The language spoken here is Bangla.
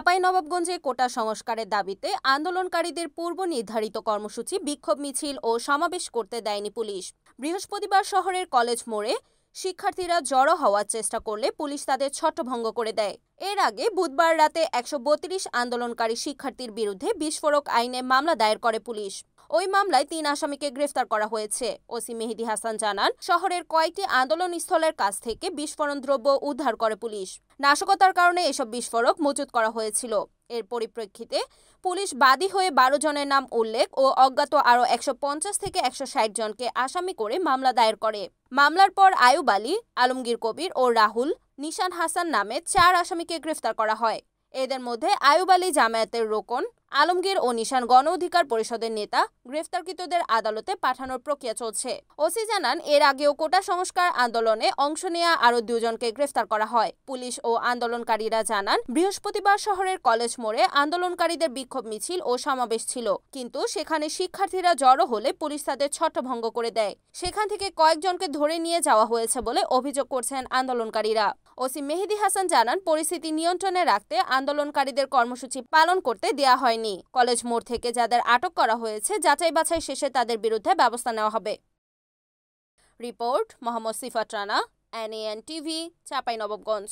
চাঁপাইনবাবগঞ্জে কোটা সংস্কারের দাবিতে আন্দোলনকারীদের পূর্ব নির্ধারিত কর্মসূচি বিক্ষোভ মিছিল ও সমাবেশ করতে দেয়নি পুলিশ। বৃহস্পতিবার শহরের কলেজ মোড়ে শিক্ষার্থীরা জড়ো হওয়ার চেষ্টা করলে পুলিশ তাদের ছত্রভঙ্গ করে দেয়। এর আগে বুধবার রাতে ১৩২ আন্দোলনকারী শিক্ষার্থীর বিরুদ্ধে বিস্ফোরক আইনে মামলা দায়ের করে পুলিশ। ওই মামলায় ৩ আসামিকে গ্রেফতার করা হয়েছে। ওসি মেহেদী হাসান জানান, শহরের কয়েকটি আন্দোলনস্থলের কাছ থেকে বিস্ফোরণ দ্রব্য উদ্ধার করে পুলিশ। নাশকতার কারণে এসব বিস্ফোরক মজুত করা হয়েছিল। এর পরিপ্রেক্ষিতে পুলিশ বাদী হয়ে ১২ জনের নাম উল্লেখ ও অজ্ঞাত আরও ১৫০ থেকে ১৬০ জনকে আসামি করে মামলা দায়ের করে। মামলার পর আয়ুব আলী, আলমগীর কবির ও রাহুল, নিশান হাসান নামে ৪ আসামিকে গ্রেফতার করা হয়। এদের মধ্যে আয়ুব আলী জামায়াতের রোকন, আলমগীর ও নিশান গণ অধিকার পরিষদের নেতা। গ্রেফতারকৃতদের আদালতে পাঠানোর প্রক্রিয়া চলছে। ওসি জানান, এর আগেও কোটা সংস্কার আন্দোলনে অংশ নেওয়া আরও ২ জনকে গ্রেফতার করা হয়। পুলিশ ও আন্দোলনকারীরা জানান, বৃহস্পতিবার শহরের কলেজ মোড়ে আন্দোলনকারীদের বিক্ষোভ মিছিল ও সমাবেশ ছিল, কিন্তু সেখানে শিক্ষার্থীরা জড়ো হলে পুলিশ তাদের ছত্রভঙ্গ করে দেয়। সেখান থেকে কয়েকজনকে ধরে নিয়ে যাওয়া হয়েছে বলে অভিযোগ করছেন আন্দোলনকারীরা। ওসি মেহেদী হাসান জানান, পরিস্থিতি নিয়ন্ত্রণে রাখতে আন্দোলনকারীদের কর্মসূচি পালন করতে দেয়া হয়নি। কলেজ মোড় থেকে যাদের আটক করা হয়েছে যাচাই বাছাই শেষে তাদের বিরুদ্ধে ব্যবস্থা নেওয়া হবে। রিপোর্ট মোহাম্মদ সিফাত রানা, NAN টিভি, চাঁপাইনবাবগঞ্জ।